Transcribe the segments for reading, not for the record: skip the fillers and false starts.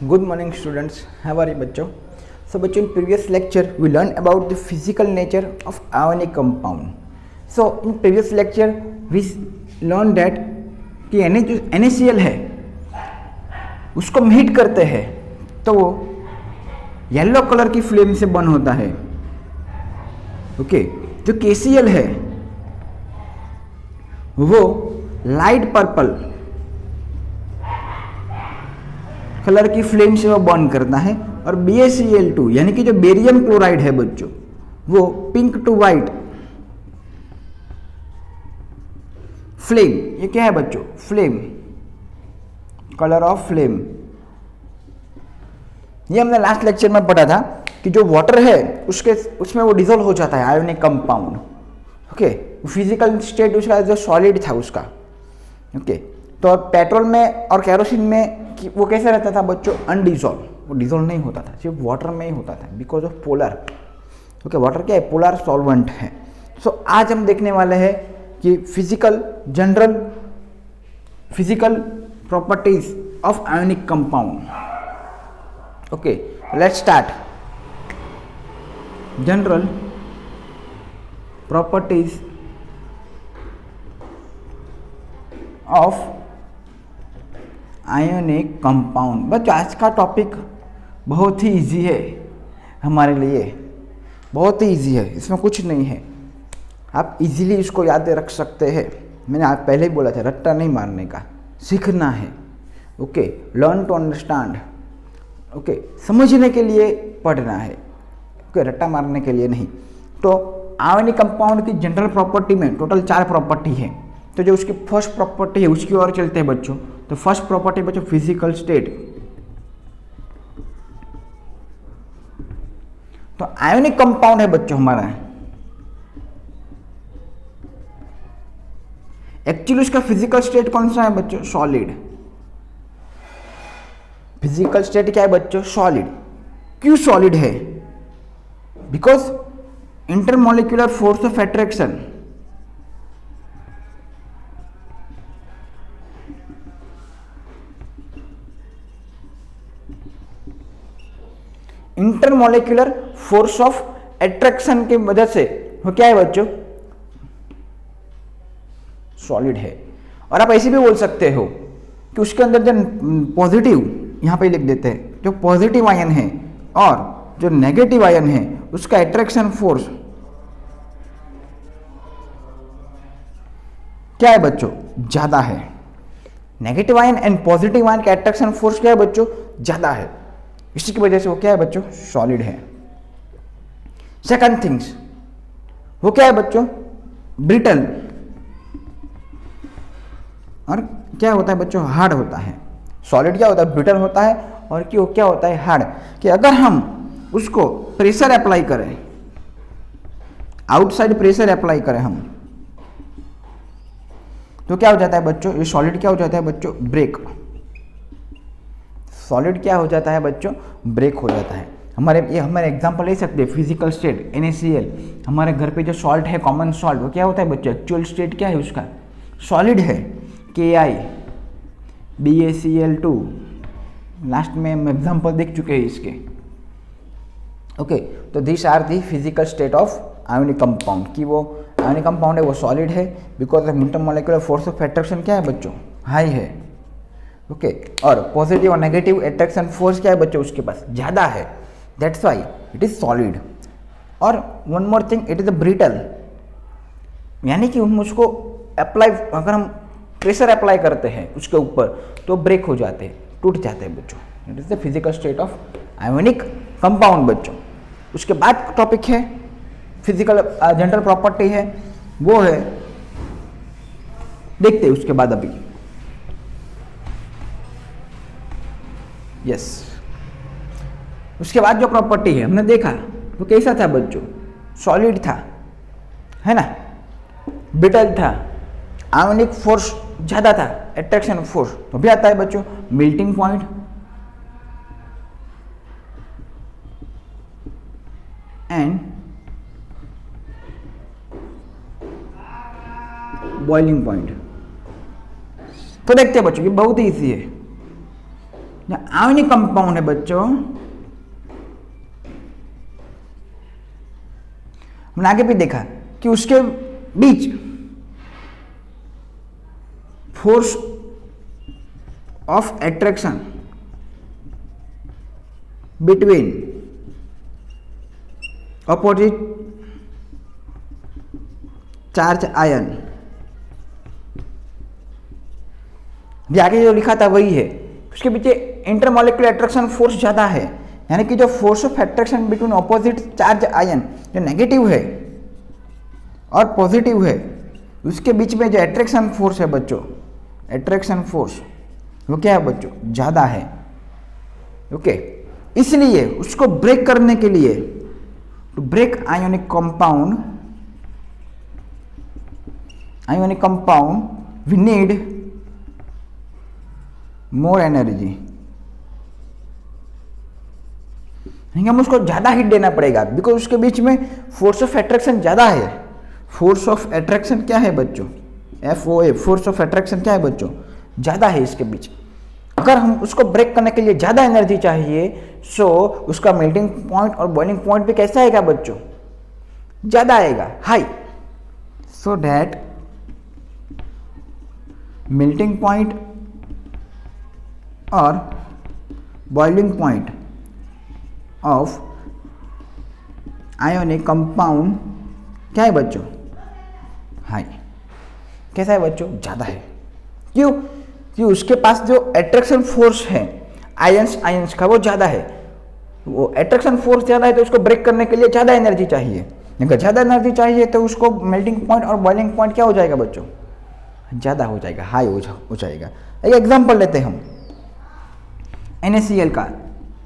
Good morning students, how are you बच्चों? So बच्चों, in previous lecture we learned about the physical nature of ionic compound. So in previous lecture we learned that कि NaCl है उसको हम heat करते हैं तो वो येलो कलर की फ्लेम से बर्न होता है. ओके, जो KCl है वो लाइट पर्पल कलर की फ्लेम से वो बर्न करता है और BaCl2 यानी कि जो बेरियम क्लोराइड है बच्चों वो पिंक टू वाइट फ्लेम, ये क्या है बच्चों? Flame, colour of flame. ये हमने लास्ट लेक्चर में पढ़ा था कि जो वाटर है उसमें वो डिसॉल्व हो जाता है ionic compound. Okay, physical state उसका जो सॉलिड था उसका. ओके, तो पेट्रोल में और केरोसिन में वो कैसे रहता था बच्चों? अनडिसॉल्व, वो डिसॉल्व नहीं होता था, सिर्फ वाटर में ही होता था because of polar. Okay, water क्या है? पोलर सॉल्वेंट है. सो आज हम देखने वाले हैं कि general physical properties of ionic compound. Okay, let's start. General properties of ionic compound. बच्चों, आज का टॉपिक बहुत ही इजी है हमारे लिए, बहुत ही इजी है, इसमें कुछ नहीं है. आप इजीली इसको याद रख सकते हैं. मैंने आज पहले ही बोला था, रट्टा नहीं मारने का, सीखना है. Okay, learn to understand. Okay, समझने के लिए पढ़ना है. ओके, रट्टा मारने के लिए नहीं. तो आयोनिक कंपाउंड की जनरल प्रॉपर्टी में टोटल 4 प्रॉपर्टी है. तो जो उसकी फर्स्ट प्रॉपर्टी है उसकी ओर चलते हैं बच्चों. तो फर्स्ट प्रॉपर्टी बच्चों फिजिकल स्टेट. तो आयोनिक कंपाउंड है बच्चों हमारा, एक्चुअली उसका फिजिकल स्टेट कौन सा है बच्चों? सॉलिड. फिजिकल स्टेट क्या है बच्चों? सॉलिड. क्यों सॉलिड है? Because intermolecular force of attraction, intermolecular force of attraction की वजह से वो क्या है बच्चों? सॉलिड है. और आप ऐसे भी बोल सकते हो कि उसके अंदर जो पॉजिटिव, यहां पे लिख देते हैं, जो पॉजिटिव आयन है और जो नेगेटिव आयन है उसका अट्रैक्शन फोर्स क्या है बच्चों? ज्यादा है. Negative ion and positive ion का अट्रैक्शन फोर्स क्या है बच्चों? ज्यादा है. इसी की वजह से वो क्या है बच्चों? सॉलिड है. सेकंड थिंग्स, वो क्या है बच्चों? ब्रिटल. और क्या होता है बच्चों? हार्ड होता है. सॉलिड क्या होता है? ब्रिटल होता है. और क्यों क्या होता है? हार्ड. कि अगर हम उसको प्रेशर अप्लाई करें, आउटसाइड प्रेशर अप्लाई करें हम, तो क्या हो जाता है बच्चों? ये सॉलिड क्या हो जाता है बच्चों? ब्रेक. सॉलिड क्या हो जाता है बच्चों? ब्रेक हो जाता है. हमारे एग्जांपल ले सकते हैं. फिजिकल स्टेट NaCl, हमारे घर पे जो सॉल्ट है, कॉमन सॉल्ट, वो क्या होता है बच्चों? एक्चुअल स्टेट क्या है उसका? सॉलिड है. Ki, BaCl2, लास्ट में हम एग्जांपल देख चुके हैं इसके. ओके, तो this are the physical state of ionic compound. कि वो आयोनिक कंपाउंड है वो सॉलिड है because of intermolecular force of attraction क्या है बच्चों? हाई है. ओके, और पॉजिटिव और नेगेटिव अट्रैक्शन फोर्स क्या है बच्चों? उसके पास ज़्यादा है. That's why it is solid. और one more thing, it is a brittle, यानी कि हम उसको अप्लाई, अगर हम प्रेशर अप्लाई करते हैं उसके ऊपर तो ब्रेक हो जाते हैं, टूट जाते हैं बच्चों. It is the physical state of ionic compound बच्चों. उसके बाद टॉपिक है फिजिकल जनरल प्रॉपर्टी है, वो है, देखते हैं उसके बाद अभी. यस, उसके बाद जो प्रॉपर्टी है हमने देखा वो कैसा था बच्चों? सॉलिड था, है ना, ब्रिटल था, आयोनिक फोर्स ज्यादा था, अट्रैक्शन फोर्स. तो भी आता है बच्चों melting point, and boiling point. तो देखते हैं बच्चों, ये बहुत ही ईजी है. जो आयोनिक कंपाउंड है बच्चों, हमने आगे भी देखा कि उसके बीच force of attraction between opposite charge ion, ये आगे जो लिखा था वही है, उसके पीछे इंटरमोलिकुलर अट्रैक्शन फोर्स ज्यादा है, यानी कि जो force of attraction between opposite charge ion जो नेगेटिव है और पॉजिटिव है, उसके बीच में जो अट्रैक्शन फोर्स है बच्चों, अट्रैक्शन फोर्स वो क्या है बच्चों, ज्यादा है। ओके, इसलिए उसको ब्रेक करने के लिए, to break ionic compound we need more energy, हम उसको ज्यादा हिट देना पड़ेगा, बिकॉज उसके बीच में फोर्स ऑफ अट्रैक्शन ज्यादा है। फोर्स ऑफ अट्रैक्शन क्या है बच्चों, FOA, फोर्स ऑफ अट्रैक्शन क्या है बच्चों, ज्यादा है इसके बीच। अगर हम उसको ब्रेक करने के लिए ज्यादा एनर्जी चाहिए, सो उसका मेल्टिंग पॉइंट और बॉइलिंग पॉइंट भी कैसा आएगा बच्चों, ज्यादा आएगा, high. So that melting point और boiling point of ionic compound क्या है बच्चों, हाई। कैसा है बच्चों, ज्यादा है। क्यों? कि उसके पास जो अट्रैक्शन फोर्स है आयंस का वो ज्यादा है, वो अट्रैक्शन फोर्स ज्यादा है, तो उसको ब्रेक करने के लिए ज्यादा एनर्जी चाहिए। अगर ज्यादा एनर्जी चाहिए तो उसको मेल्टिंग पॉइंट और बॉइलिंग पॉइंट क्या हो जाएगा बच्चों, ज्यादा हो जाएगा, हाई हो जाएगा। एक एग्जांपल लेते हैं हम NaCl का,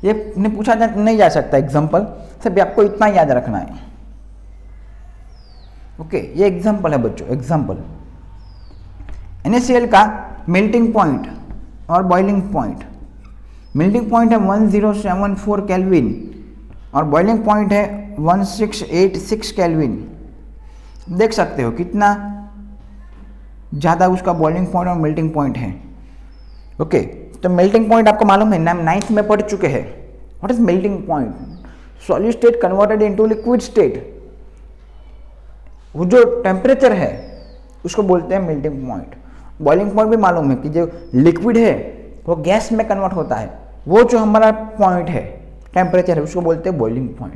ये पूछा नहीं जा सकता एग्जांपल, सिर्फ आपको इतना याद रखना है। ओके, ये एग्जांपल है बच्चों, एग्जांपल NaCl का मेल्टिंग पॉइंट और बॉइलिंग पॉइंट, मेल्टिंग पॉइंट है 1074 केल्विन और बॉइलिंग पॉइंट है 1686 केल्विन। देख सकते हो कितना ज़्यादा उसका बॉइलिंग पॉइंट और मेल्टिंग पॉइंट है। ओके, तो मेल्टिंग पॉइंट आपको मालूम है, 9th में पढ़ चुके हैं। What is melting point, solid state converted into liquid state, वो जो टेम्परेचर है उसको बोलते हैं मेल्टिंग पॉइंट। बॉइलिंग पॉइंट भी मालूम है कि जो लिक्विड है वो गैस में कन्वर्ट होता है, वो जो हमारा पॉइंट है टेम्परेचर है उसको बोलते हैं बॉइलिंग पॉइंट।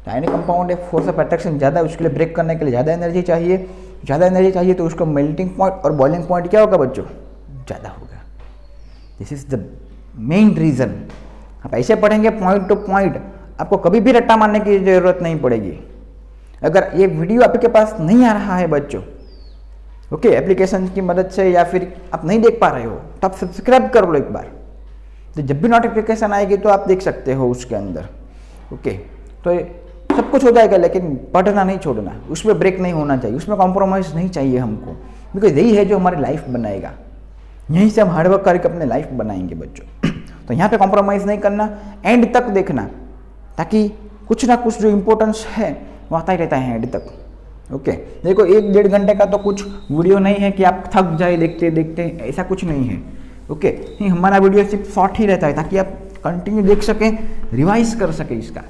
तो आयोनिक कंपाउंड है, फोर्स ऑफ अट्रैक्शन ज़्यादा है, उसके लिए ब्रेक करने के लिए ज़्यादा एनर्जी चाहिए, तो उसका मेल्टिंग पॉइंट और बॉइलिंग पॉइंट क्या होगा बच्चों, ज़्यादा होगा। This is the main reason. आप ऐसे पढ़ेंगे पॉइंट टू पॉइंट, आपको कभी भी रट्टा मारने की ज़रूरत नहीं पड़ेगी। अगर ये वीडियो आपके पास नहीं आ रहा है बच्चों, ओके, एप्लीकेशन की मदद से, या फिर आप नहीं देख पा रहे हो, तो आप सब्सक्राइब कर लो एक बार, तो जब भी नोटिफिकेशन आएगी तो आप देख सकते हो उसके अंदर। ओके, तो सब कुछ हो जाएगा, लेकिन पढ़ना नहीं छोड़ना, उसमें ब्रेक नहीं होना चाहिए, उसमें कॉम्प्रोमाइज़ नहीं चाहिए हमको, बिकॉज यही है जो हमारी लाइफ बनाएगा। यहीं से हम हार्डवर्क करके अपने लाइफ बनाएंगे बच्चों। तो यहाँ पे कॉम्प्रोमाइज़ नहीं करना, एंड तक देखना, ताकि कुछ ना कुछ जो इम्पोर्टेंस है वो आता ही रहता है एंड तक। ओके, देखो 1-1.5 घंटे का तो कुछ वीडियो नहीं है कि आप थक जाए देखते देखते, ऐसा कुछ नहीं है। ओके, नहीं, हमारा वीडियो सिर्फ शॉर्ट ही रहता है ताकि आप कंटिन्यू देख सकें, रिवाइज कर सकें इसका।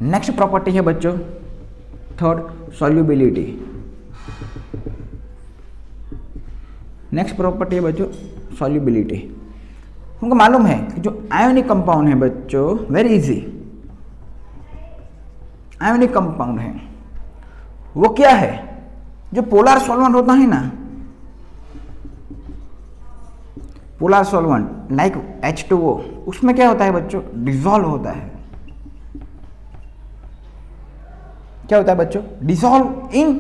नेक्स्ट प्रॉपर्टी है बच्चों, थर्ड, सॉल्युबिलिटी। नेक्स्ट प्रॉपर्टी है बच्चों सॉल्युबिलिटी। हमको मालूम है कि जो आयोनिक कंपाउंड है बच्चों, वेरी इजी, आयोनिक कंपाउंड है वो क्या है, जो पोलर सॉल्वेंट होता है ना, पोलर सॉल्वेंट लाइक H2O, उसमें क्या होता है बच्चों, डिसॉल्व होता है। क्या होता है बच्चों, dissolve in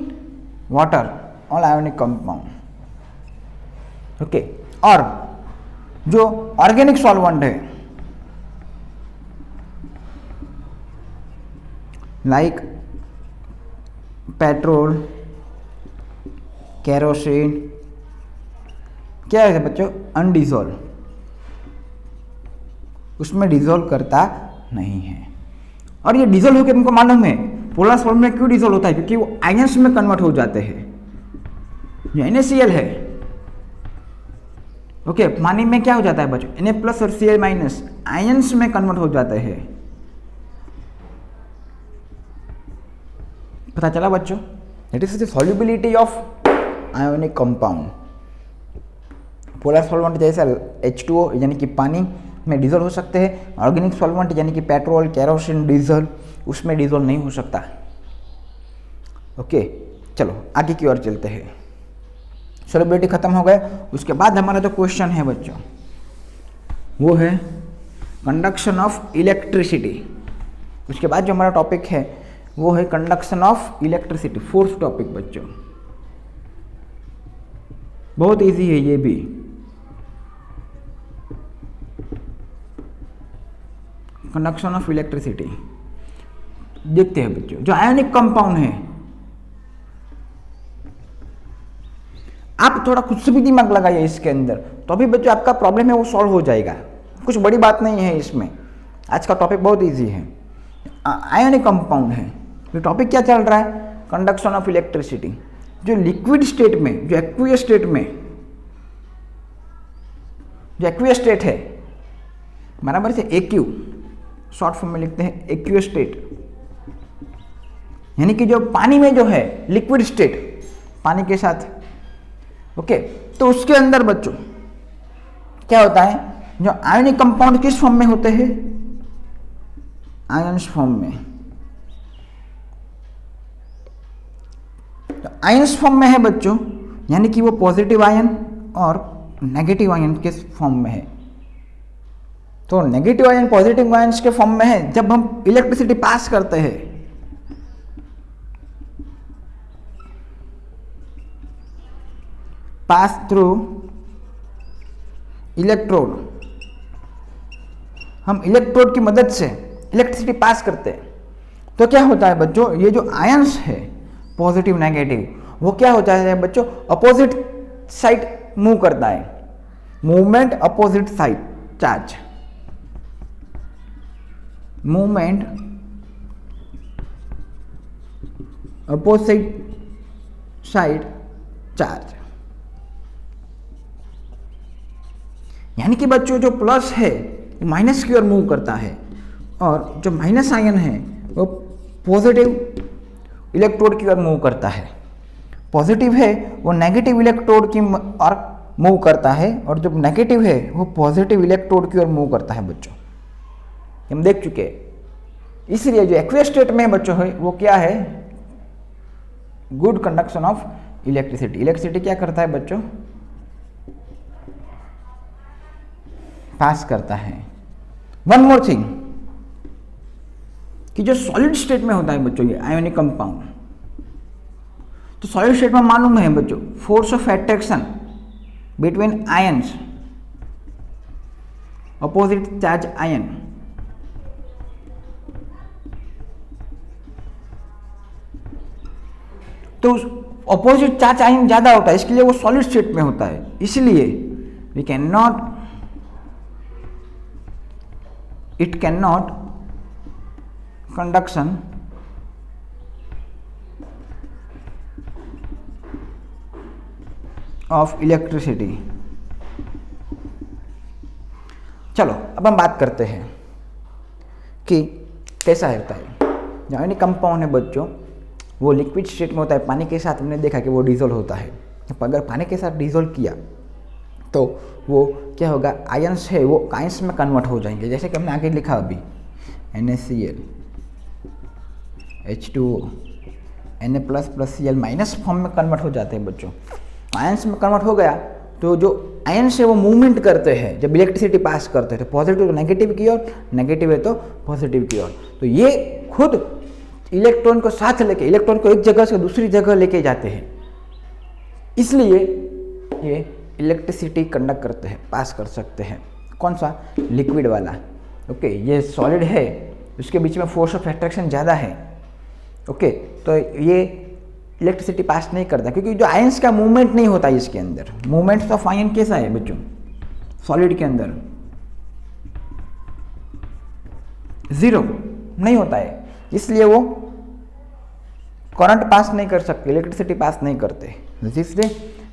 water, all ionic compound. Okay, और जो ऑर्गेनिक सॉल्वेंट है लाइक पेट्रोल, केरोसिन, क्या है बच्चों, अनडिसॉल्व, उसमें डिसॉल्व करता नहीं है। और ये डिसॉल्व होकर हमको मालूम है पोलर सॉल्वेंट में क्यों डिसॉल्व होता है, क्योंकि वो आयंस में कन्वर्ट हो जाते हैं। जो NaCl है ओके पानी में क्या हो जाता है बच्चों, Na प्लस और Cl माइनस आयंस में कन्वर्ट हो जाते हैं। पता चला बच्चों, that is the solubility of ionic compound. Polar solvent जैसे H2O यानी कि पानी में डिजोल्व हो सकते हैं, ऑर्गेनिक सॉल्वेंट यानी कि पेट्रोल, केरोसिन, डीजल उसमें डिजोल्व नहीं हो सकता। ओके चलो आगे की ओर चलते हैं। सॉल्युबिलिटी खत्म हो गया, उसके बाद हमारा जो क्वेश्चन है बच्चों वो है कंडक्शन ऑफ इलेक्ट्रिसिटी। उसके बाद जो हमारा टॉपिक है वो है conduction of electricity, fourth topic बच्चों। बहुत इजी है ये भी। कंडक्शन ऑफ इलेक्ट्रिसिटी देखते हैं बच्चों। जो आयोनिक कंपाउंड है, आप थोड़ा खुद से भी दिमाग लगाइए इसके अंदर, तो अभी बच्चों आपका प्रॉब्लम है वो सॉल्व हो जाएगा। कुछ बड़ी बात नहीं है इसमें, आज का टॉपिक बहुत इजी है। आयोनिक कंपाउंड है, ये टॉपिक क्या चल रहा है, कंडक्शन ऑफ इलेक्ट्रिसिटी। जो लिक्विड स्टेट में, जो एक्वियस स्टेट में, जो एक्वियस स्टेट है बराबर से एक्यू, शॉर्ट फॉर्म में लिखते हैं एक्वियस स्टेट, यानी कि जो पानी में जो है लिक्विड स्टेट पानी के साथ। ओके तो उसके अंदर बच्चों क्या होता है, जो आयोनिक कंपाउंड किस फॉर्म में होते हैं, आयंस फॉर्म में। तो आयंस फॉर्म में है बच्चों, यानी कि वो पॉजिटिव आयन और नेगेटिव आयन के फॉर्म में है। तो नेगेटिव आयन पॉजिटिव आयंस के फॉर्म में है जब हम इलेक्ट्रिसिटी पास करते हैं। पास थ्रू इलेक्ट्रोड, हम इलेक्ट्रोड की मदद से इलेक्ट्रिसिटी पास करते हैं। तो क्या होता है बच्चों, ये जो आयंस है पॉजिटिव नेगेटिव, वो क्या होता है बच्चों, अपोजिट साइड मूव करता है। Movement opposite side charge, movement opposite side charge, यानी कि बच्चों जो प्लस है माइनस की ओर मूव करता है और जो माइनस आयन है वो पॉजिटिव इलेक्ट्रोड की ओर मूव करता है। पॉजिटिव है वो नेगेटिव इलेक्ट्रोड की ओर मूव करता है और जो नेगेटिव है वो पॉजिटिव इलेक्ट्रोड की ओर मूव करता है बच्चों, हम देख चुके हैं। इसलिए जो एक्वियस स्टेट में बच्चों है वो क्या है, good conduction of electricity. Electricity क्या करता है बच्चों, पास करता है। वन मोर थिंग कि जो सॉलिड स्टेट में होता है बच्चों ये आयोनिक कंपाउंड, तो सॉलिड स्टेट में मालूम है बच्चों force of attraction between ions, opposite charge ion, तो अपोजिट चार्ज आयन ज्यादा होता है, इसके लिए वो सॉलिड स्टेट में होता है। इसलिए we can not, it cannot conduction of electricity। चलो अब हम बात करते हैं कि कैसा होता है। जो आयोनिक कंपाउंड है बच्चों वो लिक्विड स्टेट में होता है, पानी के साथ हमने देखा कि वो डिजोल्व होता है। अगर पानी के साथ डिजोल्व किया तो वो क्या होगा, आयंस है वो आयंस में कन्वर्ट हो जाएंगे। जैसे कि हमने आगे लिखा अभी NaCl, H2O, Na plus plus Cl minus form में कन्वर्ट हो जाते हैं बच्चों। आयंस में कन्वर्ट हो गया तो जो आयंस है वो मूवमेंट करते हैं जब इलेक्ट्रिसिटी पास करते हैं, तो पॉजिटिव तो नेगेटिव की ओर, नेगेटिव है तो पॉजिटिव की ओर। तो ये खुद इलेक्ट्रॉन को साथ लेके, इलेक्ट्रॉन को एक जगह से दूसरी जगह लेके जाते हैं, इसलिए ये इलेक्ट्रिसिटी कंडक्ट करते हैं, पास कर सकते हैं। कौन सा, लिक्विड वाला। ओके ये सॉलिड है, उसके बीच में फोर्स ऑफ अट्रैक्शन ज़्यादा है। ओके तो ये इलेक्ट्रिसिटी पास नहीं करता क्योंकि जो आयंस का मूवमेंट नहीं होता है इसके अंदर। मूवमेंट ऑफ आयन कैसा है बच्चों, सॉलिड के अंदर जीरो नहीं होता है, इसलिए वो करंट पास नहीं कर सकते, इलेक्ट्रिसिटी पास नहीं करते। इसलिए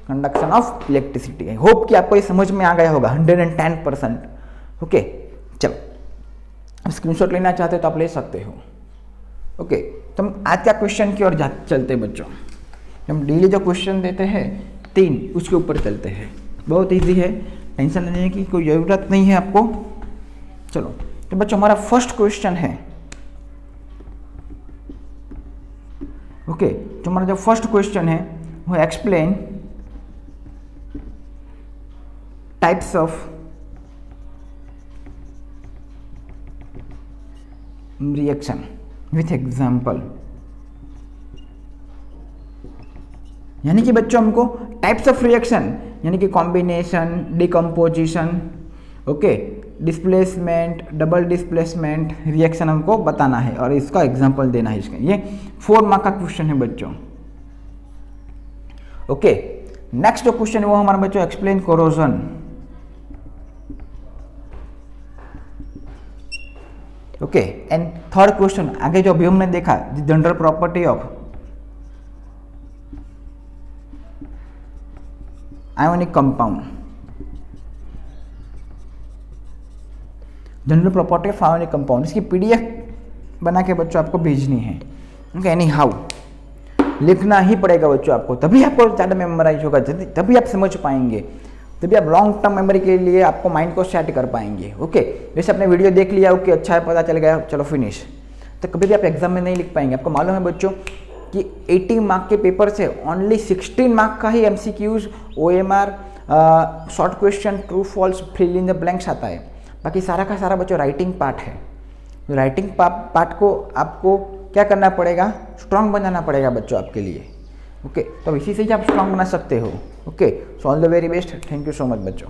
conduction of electricity. I hope कि आपको ये समझ में आ गया होगा 110%। ओके, चलो स्क्रीनशॉट लेना चाहते हो तो आप ले सकते हो। ओके, तो हम आज का क्वेश्चन की ओर चलते हैं बच्चों। हम डेली जो क्वेश्चन देते हैं 3, उसके ऊपर चलते हैं। बहुत इजी है, टेंशन लेने की कोई ज़रूरत नहीं है आपको। चलो तो बच्चों हमारा फर्स्ट क्वेश्चन है। ओके, तो हमारा जो फर्स्ट क्वेश्चन है वो explain types of reaction with example. यानी कि बच्चों हमको टाइप्स ऑफ रिएक्शन यानी कि combination, decomposition, okay, displacement, double displacement reaction हमको बताना है और इसका एग्जांपल देना है। इसका ये 4 मार्क का क्वेश्चन है बच्चों। ओके, नेक्स्ट जो क्वेश्चन है वो हमारा बच्चों explain corrosion. Okay, and third question आगे जो अभी हमने देखा general property of ionic compound, general property of ionic compound, इसकी पीडीएफ बना के बच्चों आपको भेजनी है। ओके, एनी हाउ लिखना ही पड़ेगा बच्चों आपको, तभी आपको ज़्यादा मेमोराइज होगा, तभी आप समझ पाएंगे, तभी आप लॉन्ग टर्म मेमोरी के लिए आपको माइंड को सेट कर पाएंगे। ओके, जैसे आपने वीडियो देख लिया, ओके अच्छा है, पता चल गया, चलो फिनिश, तो कभी भी आप एग्जाम में नहीं लिख पाएंगे। आपको मालूम है बच्चों कि 80 मार्क के पेपर से ओनली 16 मार्क का ही MCQs, OMR, short question, true false, fill in the blanks आता है। बाकी सारा का सारा बच्चों राइटिंग पार्ट है। राइटिंग पार्ट को आपको क्या करना पड़ेगा, स्ट्रांग बनाना पड़ेगा बच्चों आपके लिए। ओके, तो इसी से ही आप स्ट्रांग बना सकते हो। Okay, so all the very best, thank you so much बच्चों।